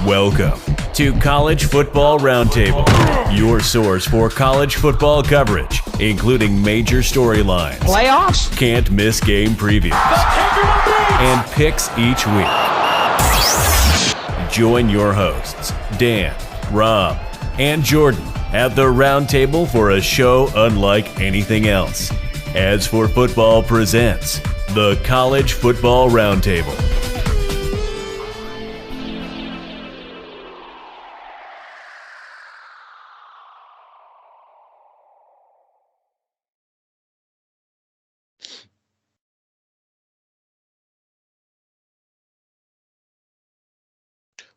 Welcome to College Football Roundtable, your source for college football coverage, including major storylines, playoffs, can't miss game previews, and picks each week. Join your hosts, Dan, Rob, and Jordan at the Roundtable for a show unlike anything else. As for Football presents the College Football Roundtable.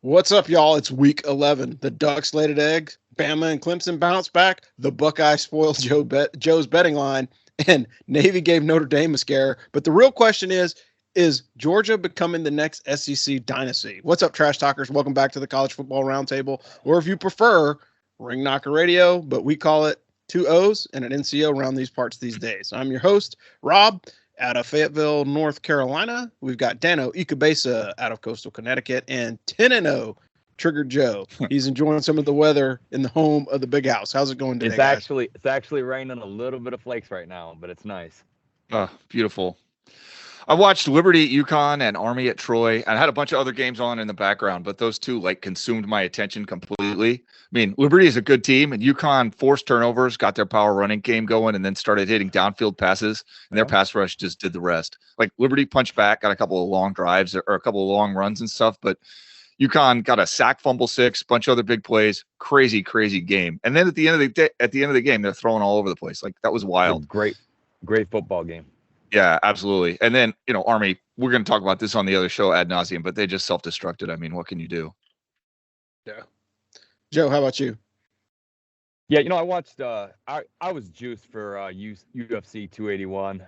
What's up, y'all? It's week 11. The Ducks laid an egg. Bama and Clemson bounced back. The Buckeyes spoiled Joe's betting line. And Navy gave Notre Dame a scare. But the real question is Georgia becoming the next SEC dynasty? What's up, Trash Talkers? Welcome back to the College Football Roundtable. Or if you prefer, Ring Knocker Radio. But we call it two O's and an NCO around these parts these days. I'm your host, Rob, out of Fayetteville, North Carolina. We've got Dano Ikebesa out of coastal Connecticut, and 10-0 Trigger Joe. He's enjoying some of the weather in the home of the big house. How's it going today, guys? It's actually raining a little bit of flakes right now, but it's nice. Oh, beautiful. I watched Liberty at UConn and Army at Troy, and I had a bunch of other games on in the background, but those two consumed my attention completely. I mean, Liberty is a good team, and UConn forced turnovers, got their power running game going, and then started hitting downfield passes, and their pass rush just did the rest. Liberty punched back, got a couple of long drives or a couple of long runs and stuff, but UConn got a sack, fumble six, bunch of other big plays, crazy game. And then at the end of the game, they're throwing all over the place. That was wild. Great football game. Yeah, absolutely. And then, Army, we're going to talk about this on the other show ad nauseum, but they just self-destructed. I mean, what can you do? Yeah. Joe, how about you? Yeah, I watched, I was juiced for UFC 281.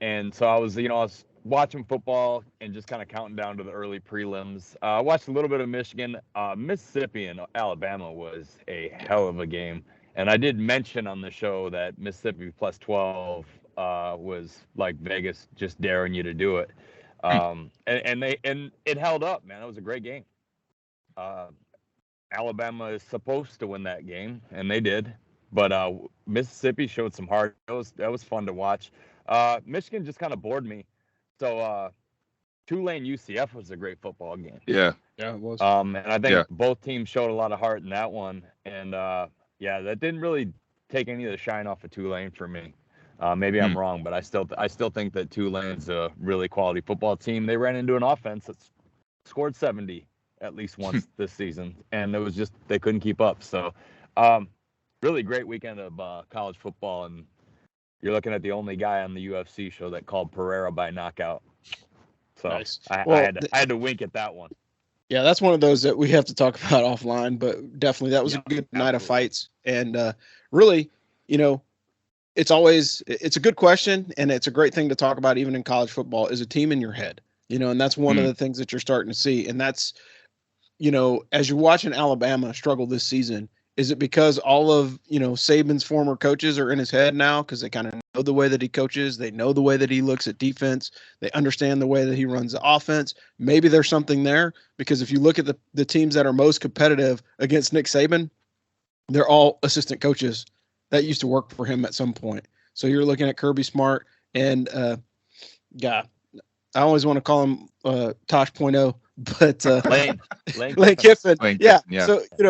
And so I was watching football and just kind of counting down to the early prelims. I watched a little bit of Michigan. Mississippi and Alabama was a hell of a game. And I did mention on the show that Mississippi plus 12 was like Vegas just daring you to do it. And it held up, man. It was a great game. Alabama is supposed to win that game, and they did. But Mississippi showed some heart. That was fun to watch. Michigan just kind of bored me. So Tulane UCF was a great football game. Yeah, it was. And I think both teams showed a lot of heart in that one. And that didn't really take any of the shine off of Tulane for me. Maybe I'm wrong, but I still think that Tulane's a really quality football team. They ran into an offense that scored 70 at least once this season, and it was just they couldn't keep up. So, really great weekend of college football, and you're looking at the only guy on the UFC show that called Pereira by knockout. So nice. I had to wink at that one. Yeah, that's one of those that we have to talk about offline, but definitely that was a good night of fights, and really, it's a good question, and it's a great thing to talk about even in college football is a team in your head, and that's one of the things that you're starting to see. And that's, as you're watching Alabama struggle this season, is it because all of, Saban's former coaches are in his head now because they kind of know the way that he coaches, they know the way that he looks at defense, they understand the way that he runs the offense? Maybe there's something there, because if you look at the teams that are most competitive against Nick Saban, they're all assistant coaches that used to work for him at some point. So you're looking at Kirby Smart and I always want to call him Tosh.0, but Lane Kiffin. Yeah.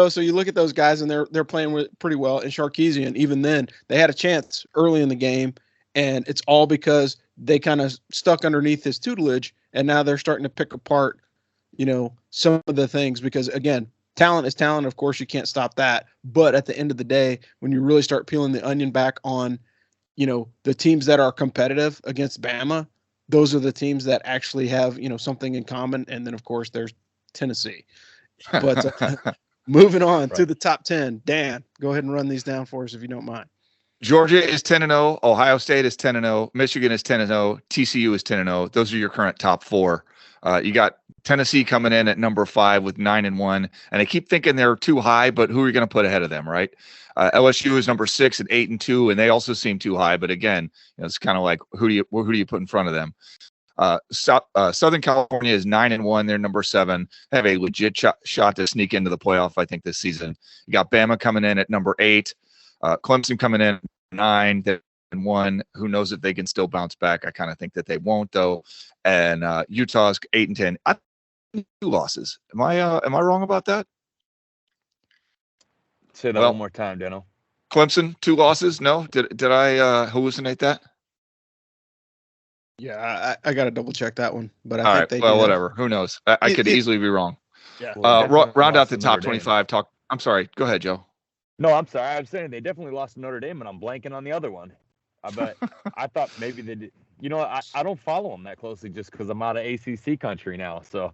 So you look at those guys and they're playing pretty well. And Sarkisian, even then, they had a chance early in the game, and it's all because they kind of stuck underneath his tutelage, and now they're starting to pick apart, some of the things, because again, talent is talent. Of course, you can't stop that. But at the end of the day, when you really start peeling the onion back on, the teams that are competitive against Bama, those are the teams that actually have, something in common. And then, of course, there's Tennessee. But moving on to the top 10, Dan, go ahead and run these down for us if you don't mind. Georgia is 10-0. Ohio State is 10-0. Michigan is 10-0. TCU is 10-0. Those are your current top four. You got Tennessee coming in at number 5 with 9-1, and I keep thinking they're too high, but who are you going to put ahead of them, right? LSU is number 6 at 8-2, and they also seem too high. But again, it's kind of like who do you put in front of them? Southern California is 9-1. They're number 7. They have a legit shot to sneak into the playoff, I think, this season. You got Bama coming in at number 8. Clemson coming in at 9. They're 1. Who knows if they can still bounce back? I kind of think that they won't, though. And Utah's 8-10. I think 2 losses. Am I wrong about that? Say that one more time, Dano. Clemson 2 losses. No, did I hallucinate that? Yeah, I got to double check that one, but All I right. think they Well, whatever. Who knows? I could easily be wrong. Yeah. Round out the top 25. I'm sorry. Go ahead, Joe. No, I'm sorry. I was saying they definitely lost to Notre Dame, and I'm blanking on the other one. But I thought maybe they did. You know, I don't follow them that closely just because I'm out of ACC country now. So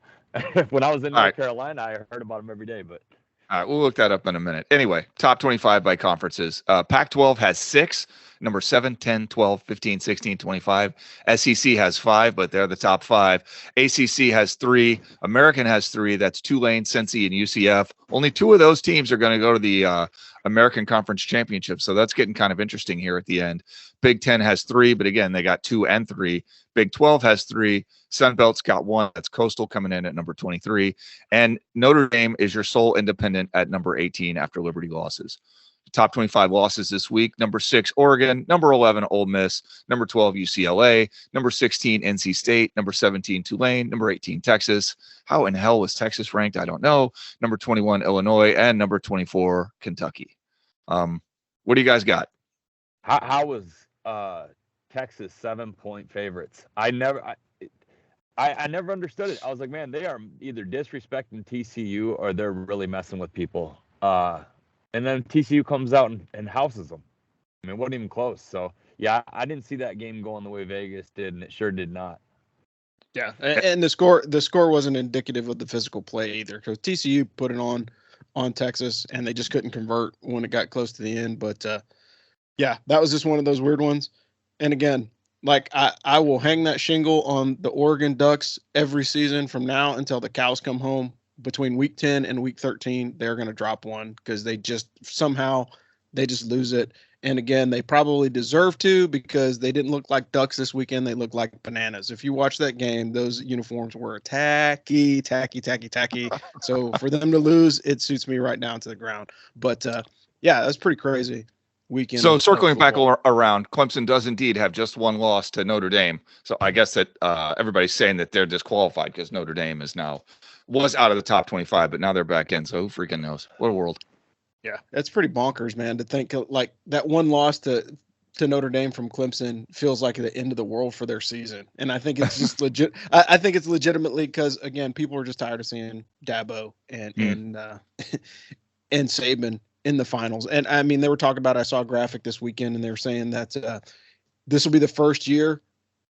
when I was in North Carolina, I heard about them every day. But all right, we'll look that up in a minute. Anyway, top 25 by conferences. Pac-12 has 6. Number 7, 10, 12, 15, 16, 25. SEC has 5, but they're the top 5. ACC has 3. American has 3. That's Tulane, Cincy, and UCF. Only 2 of those teams are going to go to the American Conference Championship. So that's getting kind of interesting here at the end. Big 10 has 3, but again, they got 2 and 3. Big 12 has 3. Sun Belt's got 1. That's Coastal coming in at number 23. And Notre Dame is your sole independent at number 18 after Liberty losses. Top 25 losses this week. Number 6, Oregon. Number 11, Ole Miss. Number 12, UCLA. Number 16, NC State. Number 17, Tulane. Number 18, Texas. How in hell was Texas ranked? I don't know. Number 21, Illinois. And number 24, Kentucky. What do you guys got? How was Texas 7-point favorites? I never understood it. I was like, man, they are either disrespecting TCU or they're really messing with people. And then TCU comes out and houses them. I mean, it wasn't even close. So, yeah, I didn't see that game going the way Vegas did, and it sure did not. Yeah, and the score wasn't indicative of the physical play either, because TCU put it on Texas, and they just couldn't convert when it got close to the end. But, yeah, that was just one of those weird ones. And, again, like I will hang that shingle on the Oregon Ducks every season from now until the cows come home. Between week 10 and week 13, they're going to drop one because they just lose it. And again, they probably deserve to because they didn't look like Ducks this weekend. They looked like bananas. If you watch that game, those uniforms were tacky. So for them to lose, it suits me right down to the ground. But yeah, that's pretty crazy weekend. So circling back around, Clemson does indeed have just 1 loss to Notre Dame. So I guess that everybody's saying that they're disqualified because Notre Dame was out of the top 25, but now they're back in. So who freaking knows? What a world. Yeah, that's pretty bonkers, man, to think like that 1 loss to Notre Dame from Clemson feels like the end of the world for their season. And I think it's just legit. I think it's legitimately because, again, people are just tired of seeing Dabo and Saban in the finals. And I mean, they were talking about, I saw a graphic this weekend, and they were saying that this will be the first year,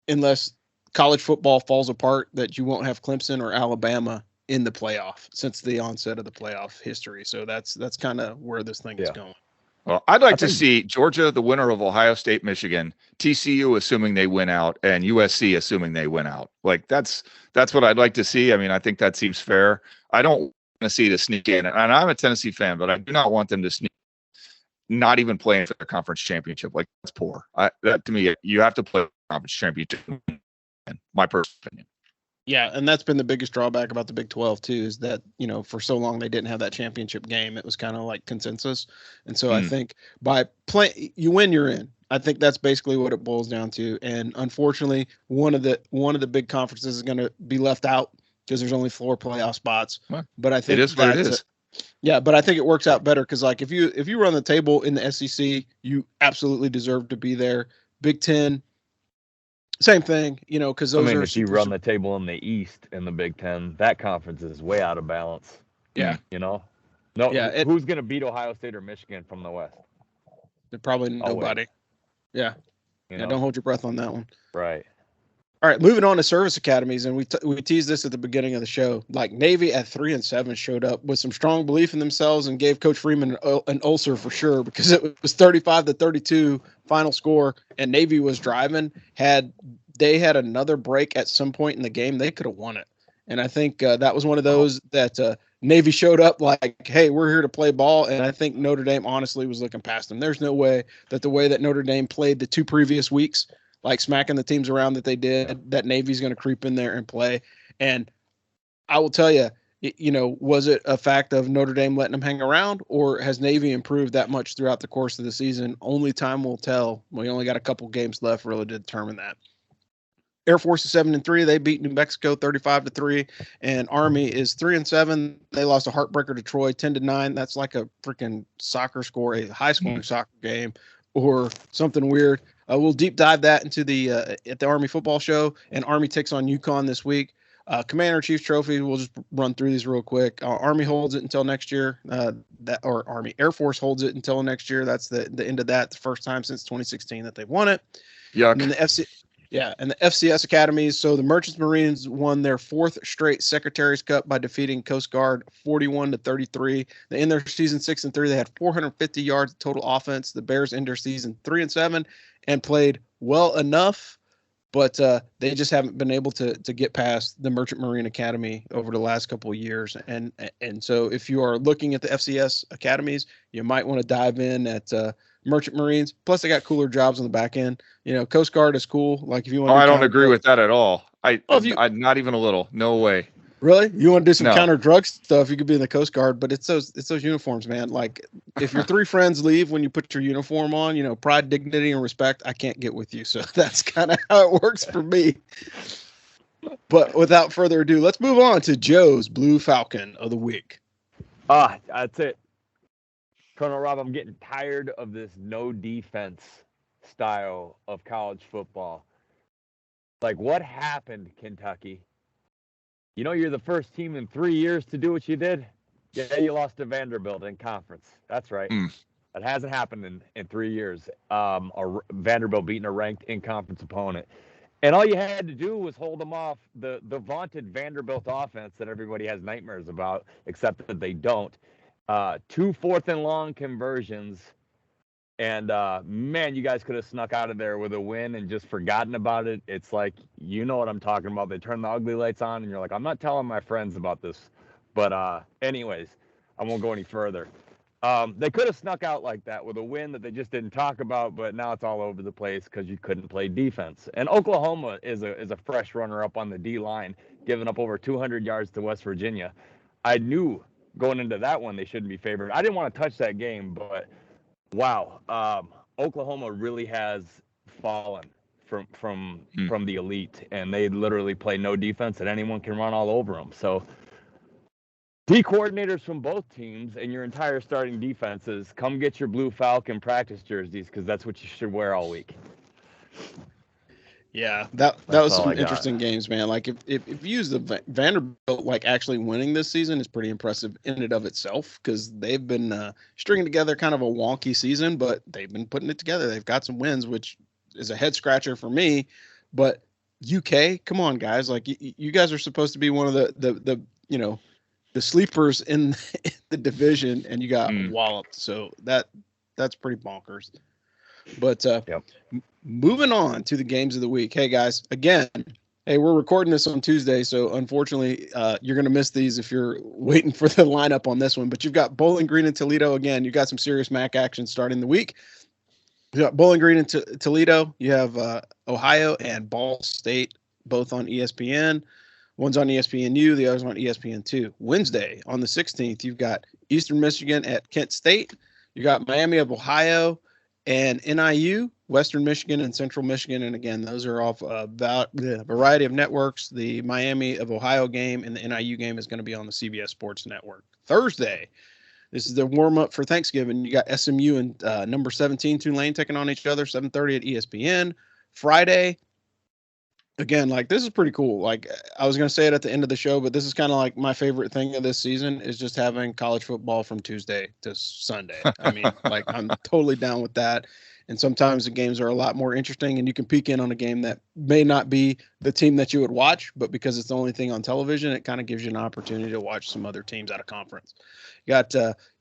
unless college football falls apart, that you won't have Clemson or Alabama in the playoff since the onset of the playoff history. So that's kind of where this thing is going. Well, I'd like to see Georgia, the winner of Ohio State, Michigan, TCU assuming they win out, and USC assuming they win out. Like that's what I'd like to see. I mean, I think that seems fair. I don't want to see to sneak in, and I'm a Tennessee fan, but I do not want them to sneak, not even playing for the conference championship. Like, that's poor. That to me, you have to play the conference championship. My personal opinion. Yeah, and that's been the biggest drawback about the Big 12 too, is that, you know, for so long they didn't have that championship game. It was kind of like consensus. And so I think by play, you win, you're in. I think that's basically what it boils down to. And unfortunately, one of the big conferences is going to be left out because there's only 4 playoff spots. But I think it is what it is. Yeah, but I think it works out better because, like, if you run the table in the SEC, you absolutely deserve to be there. Big 10. Same thing, you know, because those if you run the table in the East in the Big Ten, that conference is way out of balance. Yeah. You know? No. Yeah, who's going to beat Ohio State or Michigan from the West? Probably nobody. Yeah. Yeah, don't hold your breath on that one. Right. All right, moving on to service academies, and we teased this at the beginning of the show. Like, Navy at 3-7 showed up with some strong belief in themselves and gave Coach Freeman an ulcer for sure, because it was 35-32 final score, and Navy was driving. Had they had another break at some point in the game, they could have won it. And I think that was one of those that Navy showed up like, hey, we're here to play ball. And I think Notre Dame honestly was looking past them. There's no way that the way that Notre Dame played the 2 previous weeks, like smacking the teams around that they did, that Navy's going to creep in there and play. And I will tell you, was it a fact of Notre Dame letting them hang around, or has Navy improved that much throughout the course of the season? Only time will tell. We only got a couple games left really to determine that. Air Force is 7-3. They beat New Mexico 35-3, and Army is 3-7. They lost a heartbreaker to Troy 10-9. That's like a freaking soccer score, a high scoring soccer game, or something weird. We'll deep dive that into at the Army football show, and Army takes on UConn this week. Commander-in-Chief's trophy, we'll just run through these real quick. Army holds it until next year. Air Force holds it until next year. That's the end of that. The first time since 2016 that they've won it. Yuck. And then the FCS academies. So the Merchants Marines won their 4th straight Secretary's Cup by defeating Coast Guard 41-33. They end their season 6-3. They had 450 yards of total offense. The Bears end their season 3-7 and played well enough, but they just haven't been able to get past the Merchant Marine Academy over the last couple of years. And so if you are looking at the FCS academies, you might want to dive in at Merchant Marines. Plus, they got cooler jobs on the back end. Coast Guard is cool. Like if you want. I don't agree with that at all. I not even a little. No way. Really? You want to do some counter drug stuff? You could be in the Coast Guard, but it's those uniforms, man. Like if your 3 friends leave when you put your uniform on, pride, dignity, and respect, I can't get with you. So that's kind of how it works for me. But without further ado, let's move on to Joe's Blue Falcon of the week. That's it. Colonel Rob, I'm getting tired of this no defense style of college football. Like, what happened, Kentucky? You're the first team in 3 years to do what you did. Yeah, you lost to Vanderbilt in conference. That's right. That hasn't happened in 3 years. Vanderbilt beating a ranked in-conference opponent. And all you had to do was hold them off the vaunted Vanderbilt offense that everybody has nightmares about, except that they don't. 2 4th-and-long conversions. And, man, you guys could have snuck out of there with a win and just forgotten about it. It's like, you know what I'm talking about. They turn the ugly lights on, and you're like, I'm not telling my friends about this. But anyways, I won't go any further. They could have snuck out like that with a win that they just didn't talk about, but now it's all over the place because you couldn't play defense. And Oklahoma is a fresh runner-up on the D-line, giving up over 200 yards to West Virginia. I knew going into that one they shouldn't be favored. I didn't want to touch that game, but wow, Oklahoma really has fallen from the elite, and they literally play no defense, and anyone can run all over them. So D coordinators from both teams and your entire starting defenses, come get your Blue Falcon practice jerseys, because that's what you should wear all week. Yeah, that was some interesting games, man. Like if you use the Vanderbilt, like actually winning this season is pretty impressive in and of itself, because they've been stringing together kind of a wonky season, but they've been putting it together. They've got some wins, which is a head scratcher for me. But UK, come on, guys! Like you guys are supposed to be one of the sleepers in the division, and you got walloped. So that's pretty bonkers. But moving on to the games of the week. Hey, guys, again, we're recording this on Tuesday, so unfortunately you're going to miss these if you're waiting for the lineup on this one. But you've got Bowling Green and Toledo. Again, you've got some serious MAC action starting the week. You got Bowling Green and Toledo. You have Ohio and Ball State, both on ESPN. One's on ESPNU, the other's on ESPN2. Wednesday, on the 16th, you've got Eastern Michigan at Kent State. You got Miami of Ohio and NIU, Western Michigan and Central Michigan. And again, those are off about the variety of networks. The Miami of Ohio game and the NIU game is going to be on the CBS Sports Network. Thursday, this is the warm-up for Thanksgiving. You got SMU and number 17, Tulane, taking on each other, 7:30 at ESPN. Friday, again, like this is pretty cool. Like I was going to say it at the end of the show, but this is kind of like my favorite thing of this season is just having college football from Tuesday to Sunday. I mean, like I'm totally down with that. And sometimes the games are a lot more interesting, and you can peek in on a game that may not be the team that you would watch, but because it's the only thing on television, it kind of gives you an opportunity to watch some other teams out of conference. You got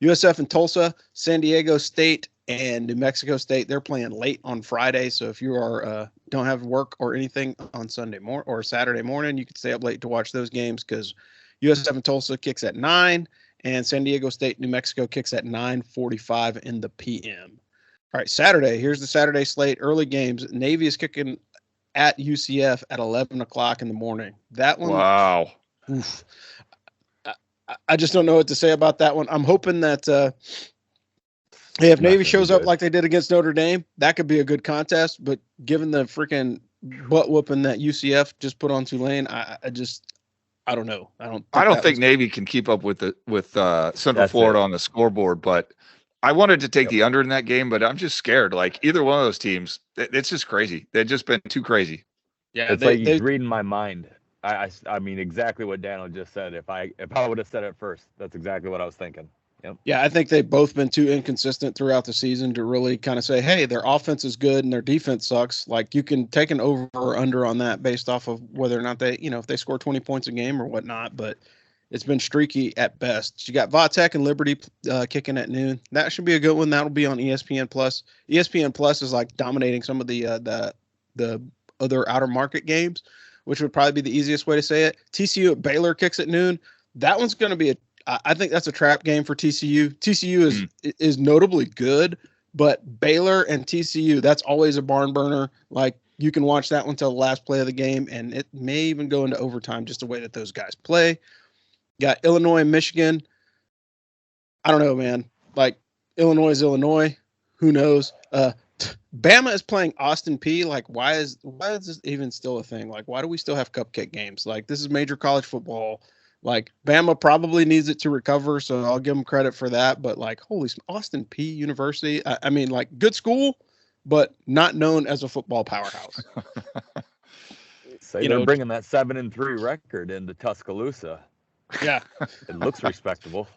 USF and Tulsa, San Diego State, and New Mexico State. They're playing late on Friday, so if you are don't have work or anything on Sunday morning or Saturday morning, you can stay up late to watch those games, because USF and Tulsa kicks at 9, and San Diego State, New Mexico kicks at 9:45 in the p.m. All right, Saturday. Here's the Saturday slate. Early games. Navy is kicking at UCF at 11 o'clock in the morning. That one. Wow. Oof. I just don't know what to say about that one. I'm hoping that hey, if Navy shows up like they did against Notre Dame, that could be a good contest. But given the freaking butt whooping that UCF just put on Tulane, I don't know. I don't think Navy can keep up with Central Florida on the scoreboard, but I wanted to take the under in that game, but I'm just scared. Like either one of those teams, it's just crazy. They've just been too crazy. Yeah, it's like he's reading my mind. I mean exactly what Daniel just said. If I would have said it first, that's exactly what I was thinking. Yep. Yeah, I think they've both been too inconsistent throughout the season to really kind of say, hey, their offense is good and their defense sucks. Like you can take an over or under on that based off of whether or not they, if they score 20 points a game or whatnot. But it's been streaky at best. You got Vautech and Liberty kicking at noon. That should be a good one. That'll be on ESPN Plus. ESPN Plus is like dominating some of the other outer market games, which would probably be the easiest way to say it. TCU at Baylor kicks at noon. That one's going to be I think that's a trap game for TCU. TCU is notably good, but Baylor and TCU, that's always a barn burner. Like you can watch that one till the last play of the game, and it may even go into overtime just the way that those guys play. Got Illinois and Michigan. I don't know, man. Like Illinois is Illinois. Who knows? Bama is playing Austin P. Like, why is this even still a thing? Like, why do we still have cupcake games? Like, this is major college football. Like, Bama probably needs it to recover, so I'll give them credit for that. But, like, holy Austin P. University, I mean, like, good school, but not known as a football powerhouse. So they're bringing that 7-3 record into Tuscaloosa. Yeah. It looks respectable.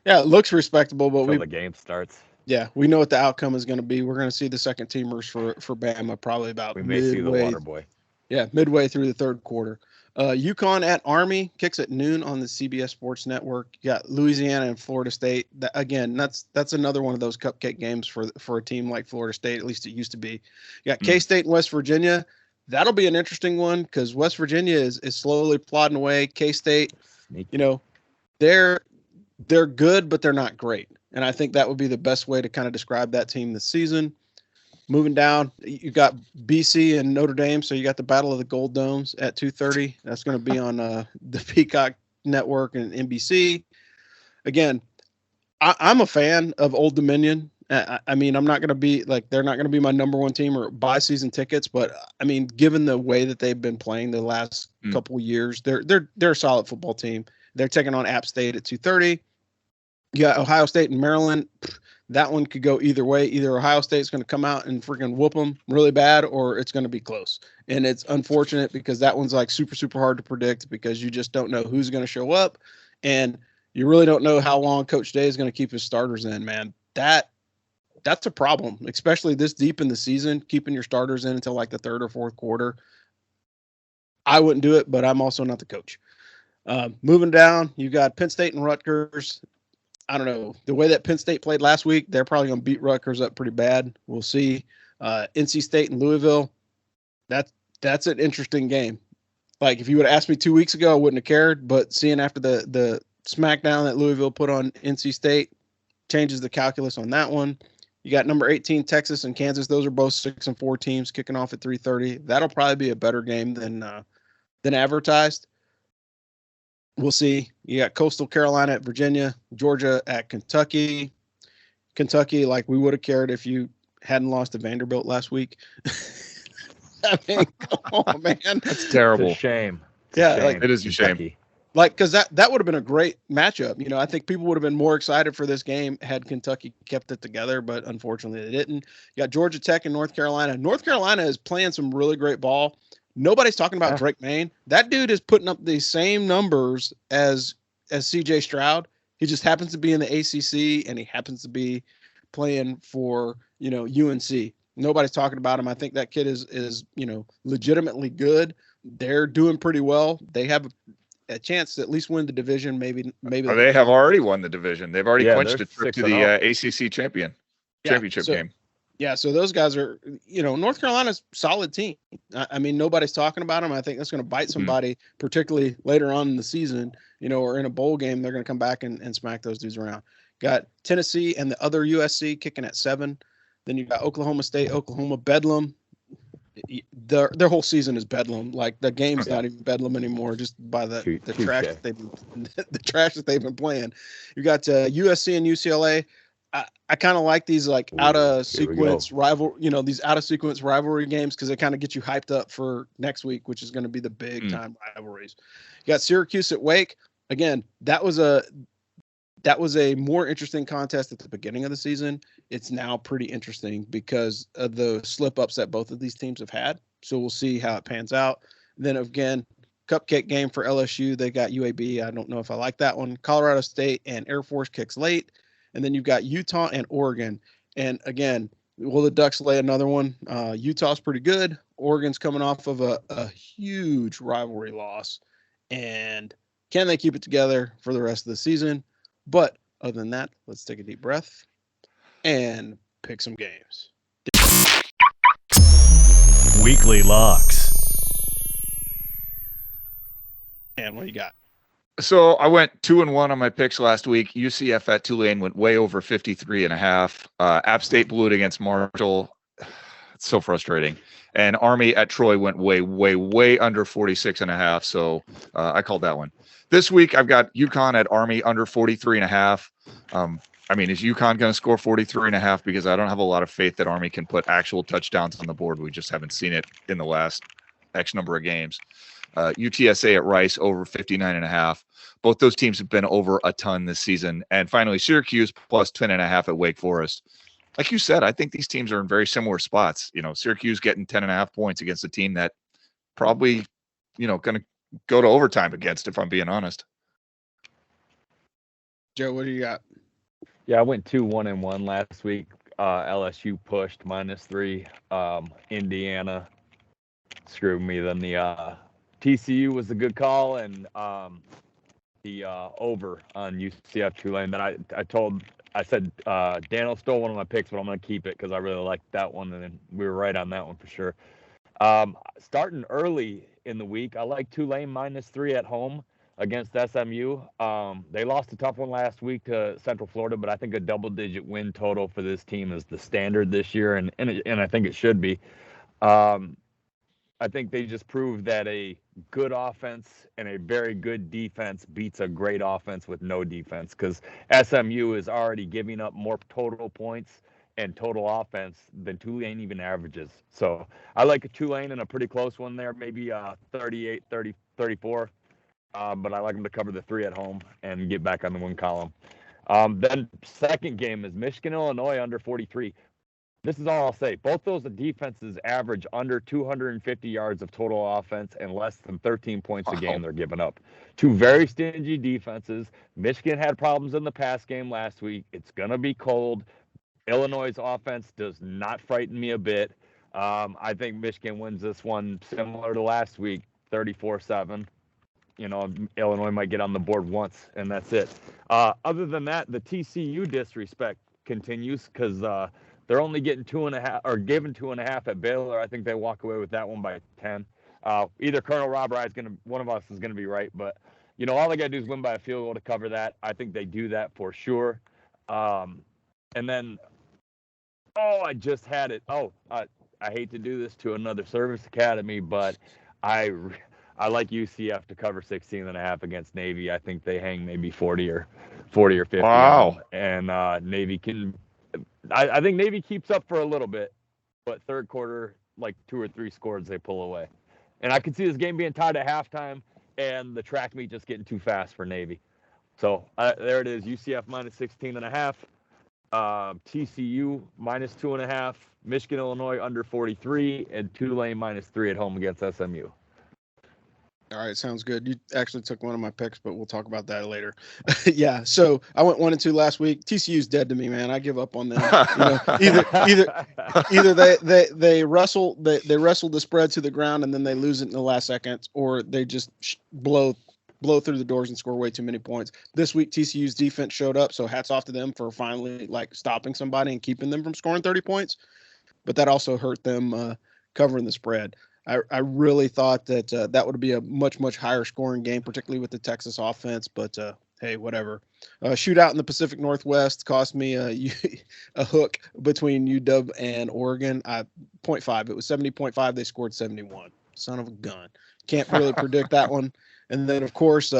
Yeah, it looks respectable, but the game starts. Yeah, we know what the outcome is going to be. We're going to see the second teamers for Bama probably about we may see the water boy. Yeah, midway through the third quarter. UConn at Army kicks at noon on the CBS Sports Network. You got Louisiana and Florida State. Again, that's another one of those cupcake games for a team like Florida State. At least it used to be. You got K-State and West Virginia. That'll be an interesting one because West Virginia is slowly plodding away. K-State, they're good, but they're not great. And I think that would be the best way to kind of describe that team this season. Moving down, you got BC and Notre Dame, so you got the Battle of the Gold Domes at 2:30. That's going to be on the Peacock Network and NBC. Again, I'm a fan of Old Dominion. I mean, I'm not going to be like they're not going to be my number one team or buy season tickets, but I mean, given the way that they've been playing the last couple of years, they're a solid football team. They're taking on App State at 2:30. You got Ohio State and Maryland. That one could go either way. Either Ohio State's going to come out and freaking whoop them really bad, or it's going to be close. And it's unfortunate because that one's like super, super hard to predict because you just don't know who's going to show up. And you really don't know how long Coach Day is going to keep his starters in, man. That's a problem, especially this deep in the season, keeping your starters in until like the third or fourth quarter. I wouldn't do it, but I'm also not the coach. Moving down, you got Penn State and Rutgers. I don't know. The way that Penn State played last week, they're probably going to beat Rutgers up pretty bad. We'll see. NC State and Louisville, that's an interesting game. Like, if you would have asked me 2 weeks ago, I wouldn't have cared. But seeing after the smackdown that Louisville put on NC State changes the calculus on that one. You got number 18, Texas and Kansas. Those are both 6-4 teams kicking off at 3:30. That'll probably be a better game than advertised. We'll see. You got Coastal Carolina at Virginia, Georgia at Kentucky. Kentucky, like we would have cared if you hadn't lost to Vanderbilt last week. I mean, come on, man. That's terrible. It's a shame. It is a shame. Like, because that would have been a great matchup. I think people would have been more excited for this game had Kentucky kept it together, but unfortunately they didn't. You got Georgia Tech and North Carolina. North Carolina is playing some really great ball. Nobody's talking about Drake Maye. That dude is putting up the same numbers as CJ Stroud. He just happens to be in the ACC and he happens to be playing for, UNC. Nobody's talking about him. I think that kid is legitimately good. They're doing pretty well. They have a chance to at least win the division. Maybe. They have already won the division. They've already clinched a trip to the ACC championship game. Yeah, so those guys are, North Carolina's a solid team. I mean, nobody's talking about them. I think that's going to bite somebody, particularly later on in the season, or in a bowl game. They're going to come back and smack those dudes around. Got Tennessee and the other USC kicking at 7. Then you got Oklahoma State, Oklahoma, Bedlam. Their whole season is Bedlam. Like the game's not even Bedlam anymore, just by the trash that they've been playing. You got USC and UCLA. I kind of like these like out of sequence rivalry games because they kind of get you hyped up for next week, which is going to be the big time rivalries. You got Syracuse at Wake. Again, that was a more interesting contest at the beginning of the season. It's now pretty interesting because of the slip ups that both of these teams have had. So we'll see how it pans out. Then again, cupcake game for LSU. They got UAB. I don't know if I like that one. Colorado State and Air Force kicks late. And then you've got Utah and Oregon. And again, will the Ducks lay another one? Utah's pretty good. Oregon's coming off of a huge rivalry loss. And can they keep it together for the rest of the season? But other than that, let's take a deep breath and pick some games. Weekly locks. And what do you got? So I went 2-1 on my picks last week. UCF at Tulane went way over 53.5. App State blew it against Marshall. It's so frustrating. And Army at Troy went way, way, way under 46.5. So I called that one. This week I've got UConn at Army under 43.5. I mean, is UConn going to score 43.5? Because I don't have a lot of faith that Army can put actual touchdowns on the board. We just haven't seen it in the last X number of games. UTSA at Rice over 59.5. Both those teams have been over a ton this season. And finally, Syracuse plus 10.5 at Wake Forest. Like you said, I think these teams are in very similar spots. You know, Syracuse getting 10.5 points against a team that probably, going to go to overtime against, if I'm being honest. Joe, what do you got? Yeah, I went 2-1-1 last week. LSU pushed -3. Indiana screwed me. Then the TCU was a good call, and the over on UCF Tulane. Then I said Daniel stole one of my picks, but I'm going to keep it because I really liked that one, and we were right on that one for sure. Starting early in the week, I like Tulane -3 at home against SMU. They lost a tough one last week to Central Florida, but I think a double-digit win total for this team is the standard this year, and I think it should be. I think they just proved that a good offense and a very good defense beats a great offense with no defense, because SMU is already giving up more total points and total offense than Tulane even averages. So I like a Tulane in a pretty close one there, maybe 38-34. But I like them to cover the 3 at home and get back on the win column. Then second game is Michigan, Illinois under 43. This is all I'll say. Both those defenses average under 250 yards of total offense and less than 13 points a game they're giving up. Two very stingy defenses. Michigan had problems in the pass game last week. It's going to be cold. Illinois' offense does not frighten me a bit. I think Michigan wins this one similar to last week, 34-7. Illinois might get on the board once, and that's it. Other than that, the TCU disrespect continues because they're only getting 2.5 or given 2.5 at Baylor. I think they walk away with that one by 10. Either Colonel Rob or one of us is going to be right, but all they got to do is win by a field goal to cover that. I think they do that for sure. And then, I just had it. I hate to do this to another service academy, but I like UCF to cover 16.5 against Navy. I think they hang maybe 40 or 50. Wow. And Navy can. I think Navy keeps up for a little bit, but third quarter, like 2 or 3 scores, they pull away. And I could see this game being tied at halftime and the track meet just getting too fast for Navy. So there it is. UCF -16.5. TCU -2.5. Michigan, Illinois under 43, and Tulane -3 at home against SMU. All right, sounds good. You actually took one of my picks, but we'll talk about that later. Yeah, so I went 1-2 last week. TCU's dead to me, man. I give up on them. Either they wrestle the spread to the ground and then they lose it in the last seconds, or they just blow through the doors and score way too many points. This week, TCU's defense showed up, so hats off to them for finally stopping somebody and keeping them from scoring 30 points. But that also hurt them covering the spread. I really thought that that would be a much, much higher scoring game, particularly with the Texas offense. But, hey, whatever. Shootout in the Pacific Northwest cost me a hook between UW and Oregon. 0.5. It was 70.5. They scored 71. Son of a gun. Can't really predict that one. And then, of course,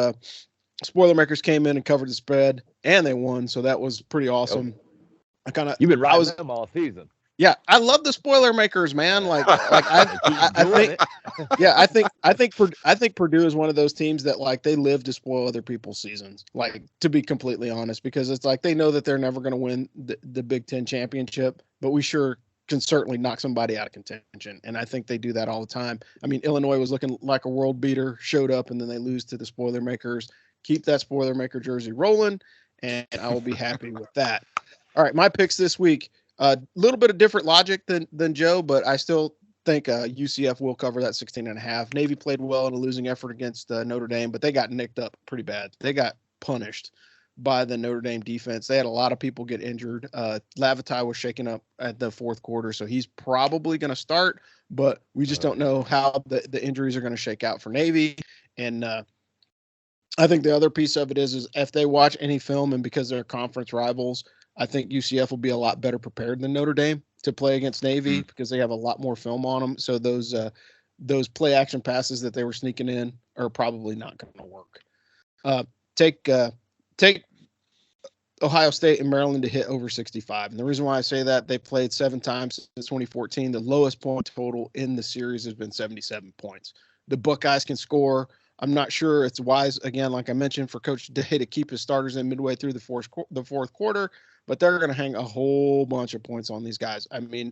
Spoilermakers came in and covered the spread, and they won. So that was pretty awesome. You've been riding them all season. Yeah, I love the Spoilermakers, man. I think, yeah, I think Purdue is one of those teams that like they live to spoil other people's seasons. Like, to be completely honest, because it's like they know that they're never going to win the Big Ten championship, but we sure can certainly knock somebody out of contention. And I think they do that all the time. I mean, Illinois was looking like a world beater, showed up, and then they lose to the Spoilermakers. Keep that Spoilermaker jersey rolling, and I will be happy with that. All right, my picks this week. A little bit of different logic than Joe, but I still think UCF will cover that 16.5. Navy played well in a losing effort against Notre Dame, but they got nicked up pretty bad. They got punished by the Notre Dame defense. They had a lot of people get injured. Lavatai was shaken up at the fourth quarter, so he's probably going to start, but we just don't know how the injuries are going to shake out for Navy. And I think the other piece of it is if they watch any film, and because they're conference rivals, I think UCF will be a lot better prepared than Notre Dame to play against Navy because they have a lot more film on them. So those play action passes that they were sneaking in are probably not going to work. Take Ohio State and Maryland to hit over 65. And the reason why I say that, they played 7 times since 2014. The lowest point total in the series has been 77 points. The Buckeyes can score. I'm not sure it's wise, again, like I mentioned, for Coach Day to keep his starters in midway through the fourth quarter, but they're going to hang a whole bunch of points on these guys. I mean,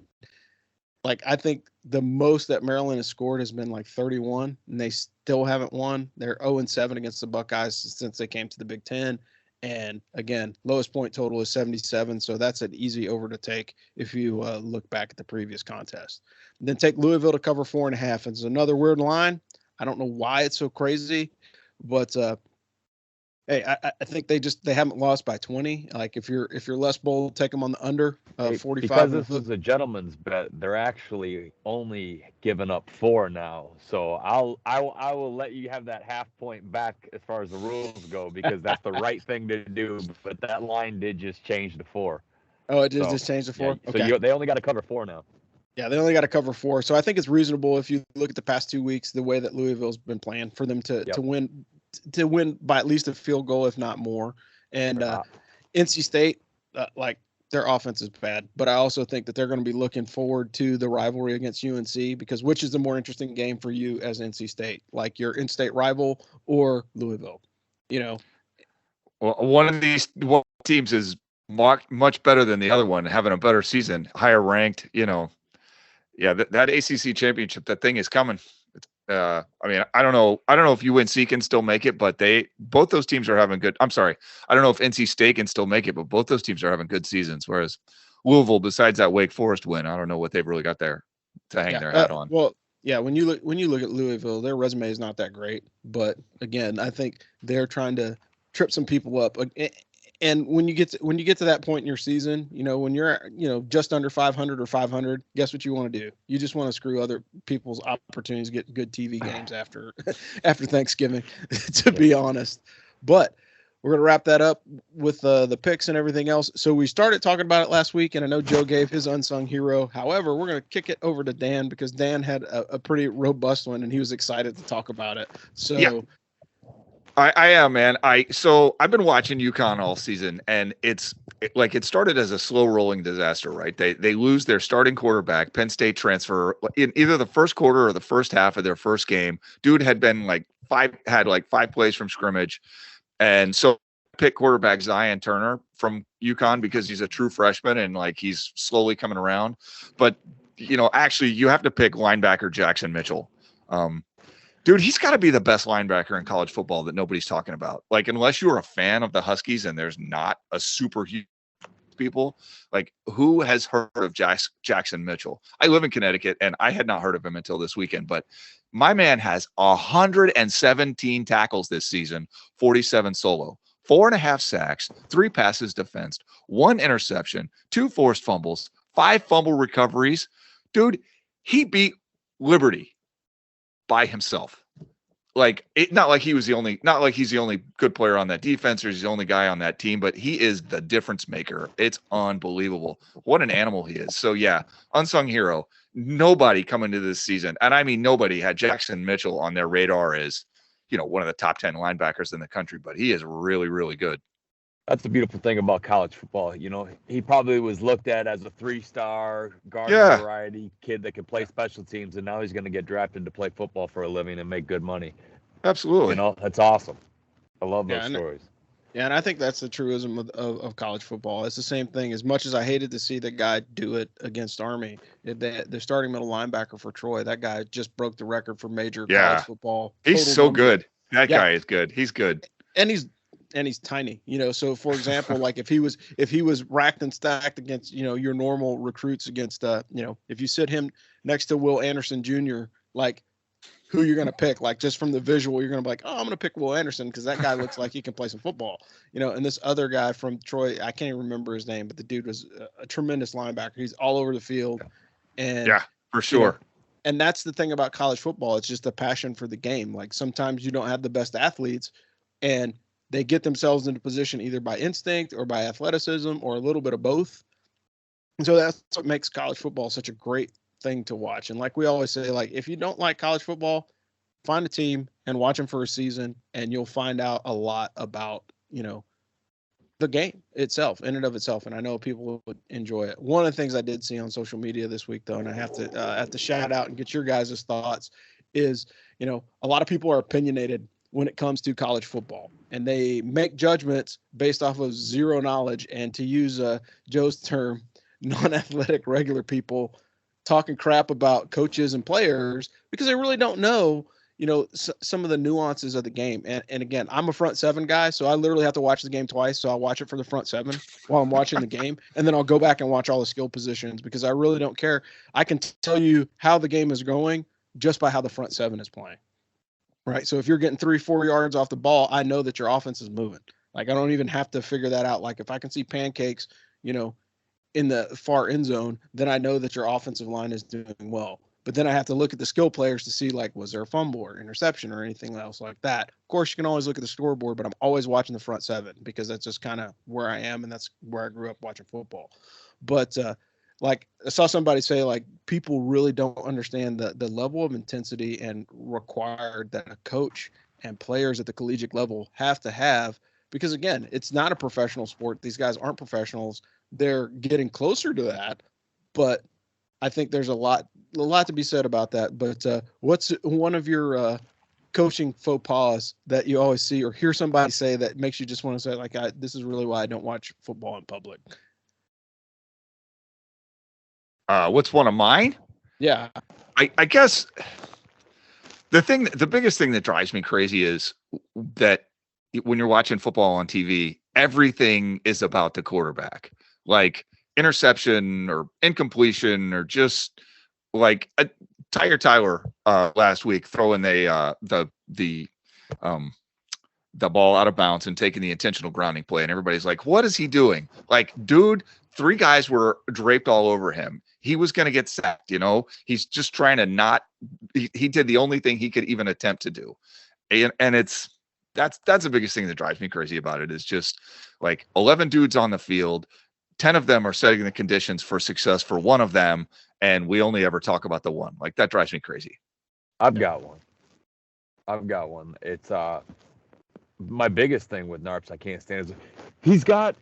like, I think the most that Maryland has scored has been like 31, and they still haven't won. They're 0-7 against the Buckeyes since they came to the Big Ten. And again, lowest point total is 77, so that's an easy over to take if you look back at the previous contest. And then take Louisville to cover 4.5. It's another weird line. I don't know why it's so crazy, but hey, I think they haven't lost by 20. Like, if you're less bold, take them on the under 45. Because this is a gentleman's bet, they're actually only giving up 4 now. So I will let you have that half point back as far as the rules go, because that's the right thing to do. But that line did just change to 4. Oh, it just changed to 4. Yeah, okay. So they only got to cover 4 now. Yeah, they only got to cover 4. So I think it's reasonable if you look at the past 2 weeks, the way that Louisville's been playing, for them to win by at least a field goal, if not more. And NC State, like, their offense is bad, but I also think that they're going to be looking forward to the rivalry against UNC, because which is the more interesting game for you as NC State, like your in-state rival or Louisville, you know? Well, one of these teams is much better than the other one, having a better season, higher ranked, you know. Yeah, that ACC championship, that thing is coming. I mean, I don't know if UNC can still make it, but both those teams are having good. I'm sorry, I don't know if NC State can still make it, but both those teams are having good seasons. Whereas Louisville, besides that Wake Forest win, I don't know what they've really got there to hang their hat on. Well, yeah, when you look at Louisville, their resume is not that great, but again, I think they're trying to trip some people up. And when you get to that point in your season, you know, when you're, you know, just under 500 or 500, guess what you want to do? You just want to screw other people's opportunities to get good TV games after Thanksgiving, to be honest. But we're going to wrap that up with the picks and everything else. So we started talking about it last week, and I know Joe gave his unsung hero. However, we're going to kick it over to Dan, because Dan had a pretty robust one, and he was excited to talk about it. So. Yeah. I am, man. So I've been watching UConn all season, and it started as a slow rolling disaster, right? They lose their starting quarterback, Penn State transfer, in either the first quarter or the first half of their first game. Dude had been had 5 plays from scrimmage, and so pick quarterback Zion Turner from UConn because he's a true freshman and like he's slowly coming around. But you know, actually, you have to pick linebacker Jackson Mitchell. Dude, he's got to be the best linebacker in college football that nobody's talking about. Like, unless you're a fan of the Huskies, and there's not a super huge people, like, who has heard of Jackson Mitchell? I live in Connecticut, and I had not heard of him until this weekend. But my man has 117 tackles this season, 47 solo, 4.5 sacks, 3 passes defensed, 1 interception, 2 forced fumbles, 5 fumble recoveries. Dude, he beat Liberty by himself. like he's the only good player on that defense or he's the only guy on that team, but he is the difference maker. It's unbelievable what an animal he is. So yeah, unsung hero. Nobody coming to this season, and I mean nobody had Jackson Mitchell on their radar as, one of the top 10 linebackers in the country, but he is really, really good. That's the beautiful thing about college football. He probably was looked at as a 3-star garden variety kid that could play special teams, and now he's going to get drafted to play football for a living and make good money. Absolutely. That's awesome. I love those stories. Yeah, and I think that's the truism of college football. It's the same thing. As much as I hated to see the guy do it against Army, the starting middle linebacker for Troy, that guy just broke the record for major college football. He's so good. That guy is good. He's good. And he's tiny, so for example, like if he was racked and stacked against, your normal recruits against, if you sit him next to Will Anderson Jr., like who you're going to pick, like just from the visual, you're going to be like, oh, I'm going to pick Will Anderson because that guy looks like he can play some football, and this other guy from Troy, I can't even remember his name, but the dude was a tremendous linebacker. He's all over the field. And yeah, for sure. And that's the thing about college football. It's just a passion for the game. Like sometimes you don't have the best athletes and they get themselves into position either by instinct or by athleticism or a little bit of both. And so that's what makes college football such a great thing to watch. And like we always say, like if you don't like college football, find a team and watch them for a season and you'll find out a lot about, the game itself, in and of itself. And I know people would enjoy it. One of the things I did see on social media this week, though, and I have to shout out and get your guys' thoughts is, a lot of people are opinionated when it comes to college football, and they make judgments based off of zero knowledge. And to use Joe's term, non-athletic regular people talking crap about coaches and players because they really don't know, some of the nuances of the game. And again, I'm a front seven guy, so I literally have to watch the game twice. So I'll watch it for the front seven while I'm watching the game. And then I'll go back and watch all the skill positions because I really don't care. I can tell you how the game is going just by how the front seven is playing. Right. So if you're getting 3-4 yards off the ball, I know that your offense is moving. Like I don't even have to figure that out. Like if I can see pancakes, in the far end zone, then I know that your offensive line is doing well. But then I have to look at the skill players to see, like, was there a fumble or interception or anything else like that? Of course, you can always look at the scoreboard, but I'm always watching the front seven because that's just kind of where I am, and that's where I grew up watching football. But, like, I saw somebody say, like, people really don't understand the level of intensity and required that a coach and players at the collegiate level have to have because, again, it's not a professional sport. These guys aren't professionals. They're getting closer to that, but I think there's a lot to be said about that. But what's one of your coaching faux pas that you always see or hear somebody say that makes you just want to say, like, this is really why I don't watch football in public? What's one of mine? Yeah. I guess the biggest thing that drives me crazy is that when you're watching football on TV, everything is about the quarterback. Like interception or incompletion or just like Tyler last week throwing the ball out of bounds and taking the intentional grounding play, and everybody's like, what is he doing? Like, dude, 3 guys were draped all over him. He was going to get sacked, he's just trying to not, he did the only thing he could even attempt to do. And that's the biggest thing that drives me crazy about it is just like 11 dudes on the field. 10 of them are setting the conditions for success for one of them, and we only ever talk about the one. Like, that drives me crazy. I've got one. It's my biggest thing with Narps I can't stand is he's got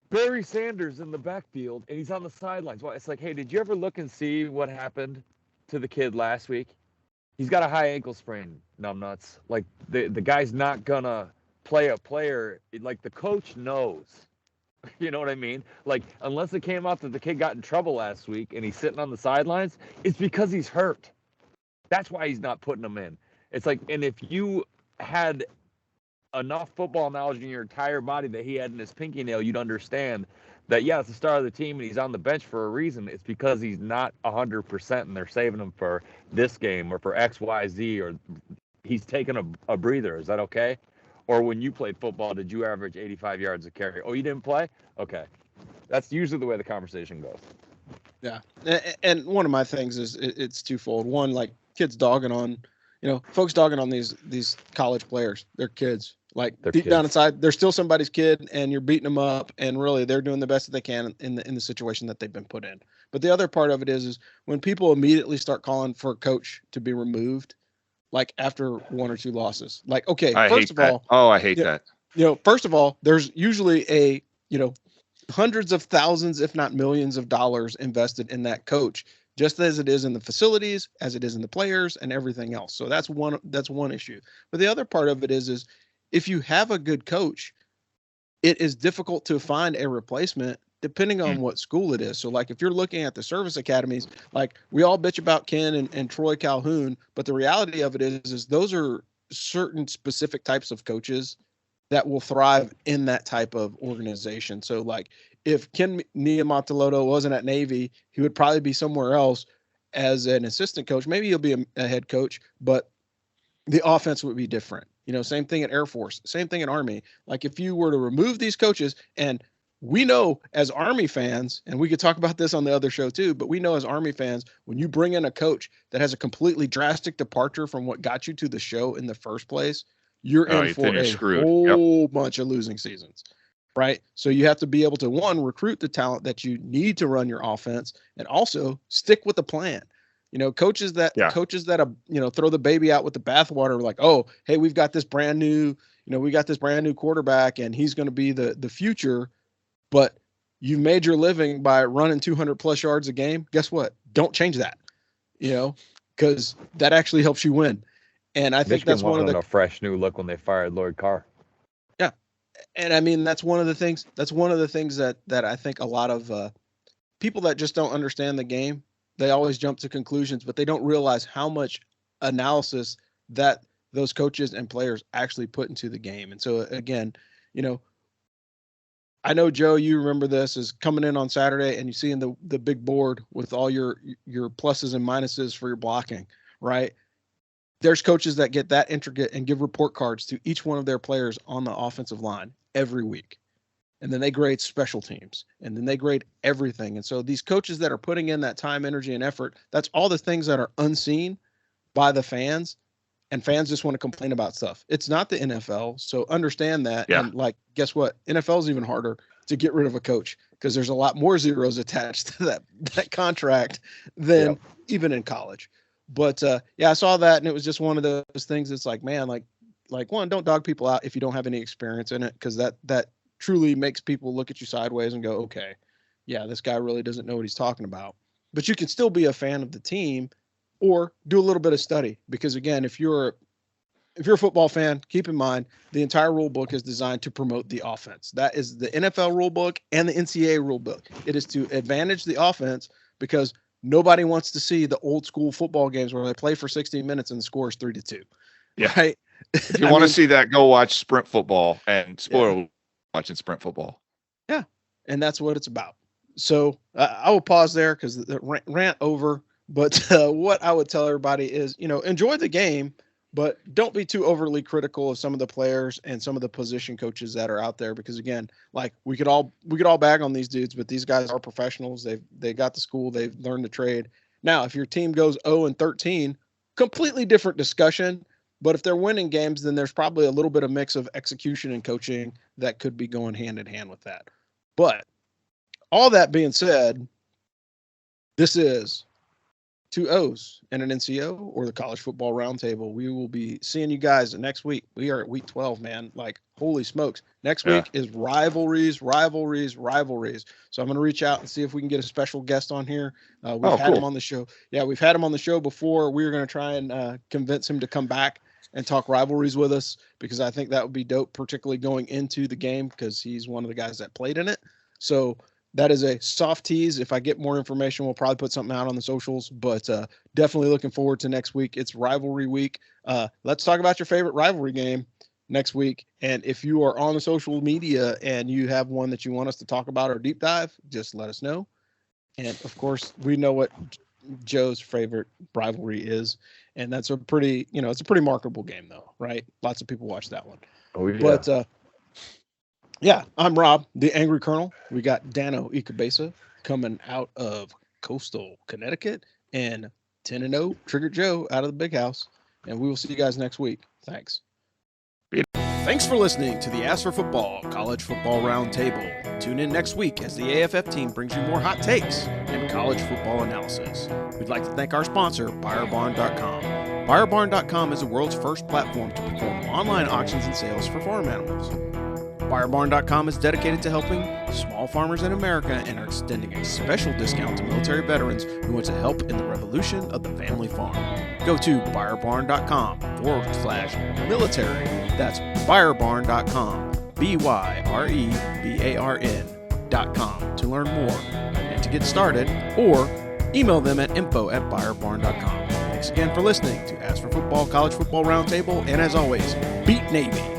Barry Sanders in the backfield and he's on the sidelines. Well, it's like, hey, did you ever look and see what happened to the kid last week? He's got a high ankle sprain, numbnuts. Like the guy's not gonna play a player. Like the coach knows. You know what I mean? Like, unless it came out that the kid got in trouble last week and he's sitting on the sidelines, it's because he's hurt. That's why he's not putting him in. It's like, and if you had enough football knowledge in your entire body that he had in his pinky nail, you'd understand that, yeah, it's the star of the team and he's on the bench for a reason. It's because he's not 100% and they're saving him for this game or for X, Y, Z, or he's taking a breather. Is that okay? Or when you played football, did you average 85 yards a carry? Oh, you didn't play? Okay. That's usually the way the conversation goes. Yeah. And one of my things is it's twofold. One, like kids dogging on, folks dogging on these college players. They're kids. Like They're deep down kids. inside, they're still somebody's kid, and you're beating them up. And really, they're doing the best that they can in the situation that they've been put in. But the other part of it is when people immediately start calling for a coach to be removed, like after 1 or 2 losses. Like, okay, I first hate of that. all, Oh, I hate that. first of all, there's usually hundreds of thousands, if not millions of dollars invested in that coach, just as it is in the facilities, as it is in the players and everything else. So that's one issue. But the other part of it is if you have a good coach, it is difficult to find a replacement depending on what school it is. So like if you're looking at the service academies, like we all bitch about Ken and Troy Calhoun, but the reality of it is those are certain specific types of coaches that will thrive in that type of organization. So like if Ken Niumatalolo wasn't at Navy, he would probably be somewhere else as an assistant coach. Maybe he'll be a head coach, but the offense would be different. Same thing at Air Force, same thing at Army. Like if you were to remove these coaches, and we know as Army fans, and we could talk about this on the other show too, but we know as Army fans, when you bring in a coach that has a completely drastic departure from what got you to the show in the first place, you're in for a whole bunch of losing seasons, right? So you have to be able to, one, recruit the talent that you need to run your offense, and also stick with the plan. Coaches that throw the baby out with the bathwater, like, oh, hey, we've got this brand new quarterback and he's going to be the future, but you've made your living by running 200 plus yards a game. Guess what? Don't change that, because that actually helps you win. And I think that's one of the a fresh new look when they fired Lloyd Carr. Yeah. And I mean, that's one of the things that I think a lot of people that just don't understand the game, they always jump to conclusions, but they don't realize how much analysis that those coaches and players actually put into the game. And so again, I know, Joe, you remember this is coming in on Saturday and you see in the big board with all your pluses and minuses for your blocking, right? There's coaches that get that intricate and give report cards to each one of their players on the offensive line every week. And then they grade special teams, and then they grade everything. And so these coaches that are putting in that time, energy, and effort, that's all the things that are unseen by the fans, and fans just want to complain about stuff. It's not the NFL, so understand that. Yeah. And like, guess what? NFL is even harder to get rid of a coach because there's a lot more zeros attached to that contract than even in college. But I saw that, and it was just one of those things. It's like, man, like one, don't dog people out if you don't have any experience in it, because that truly makes people look at you sideways and go, okay, yeah, this guy really doesn't know what he's talking about. But you can still be a fan of the team or do a little bit of study, because again, if you're a football fan, keep in mind the entire rule book is designed to promote the offense. That is the NFL rule book and the NCAA rule book. It is to advantage the offense, because nobody wants to see the old school football games where they play for 60 minutes and the score is 3-2. Yeah. Right? If you want to see that, go watch sprint football, and spoiler, watching sprint football. Yeah. And that's what it's about. So I will pause there because the rant over. But what I would tell everybody is, enjoy the game, but don't be too overly critical of some of the players and some of the position coaches that are out there. Because again, like we could all bag on these dudes, but these guys are professionals. They got the school. They've learned the trade. Now, if your team goes 0-13, completely different discussion. But if they're winning games, then there's probably a little bit of mix of execution and coaching that could be going hand in hand with that. But all that being said, this is 2 O's and an NCO, or the College Football Roundtable. We will be seeing you guys next week. We are at week 12, man. Like, holy smokes. Next week is rivalries. So I'm going to reach out and see if we can get a special guest on here. We've had him on the show. Yeah, we've had him on the show before. We were going to try and convince him to come back and talk rivalries with us, because I think that would be dope, particularly going into the game, because he's one of the guys that played in it. So that is a soft tease. If I get more information, we'll probably put something out on the socials, but definitely looking forward to next week. It's rivalry week. Let's talk about your favorite rivalry game next week. And if you are on the social media and you have one that you want us to talk about or deep dive, just let us know. And of course, we know what Joe's favorite rivalry is. And that's a pretty, it's a pretty marketable game though, right? Lots of people watch that one. Oh, yeah. But I'm Rob, the Angry Colonel. We got Dano Ikebesa coming out of coastal Connecticut, and 10-0 Trigger Joe out of the big house. And we will see you guys next week. Thanks. Thanks for listening to the Ask for Football College Football Roundtable. Tune in next week as the AFF team brings you more hot takes and college football analysis. We'd like to thank our sponsor, BuyerBarn.com. BuyerBarn.com is the world's first platform to perform online auctions and sales for farm animals. BuyerBarn.com is dedicated to helping small farmers in America and are extending a special discount to military veterans who want to help in the revolution of the family farm. Go to BuyerBarn.com/military. That's BuyerBarn.com, BYREBARN.com to learn more and to get started, or email them at info@BuyerBarn.com. Thanks again for listening to Ask for Football College Football Roundtable, and as always, beat Navy.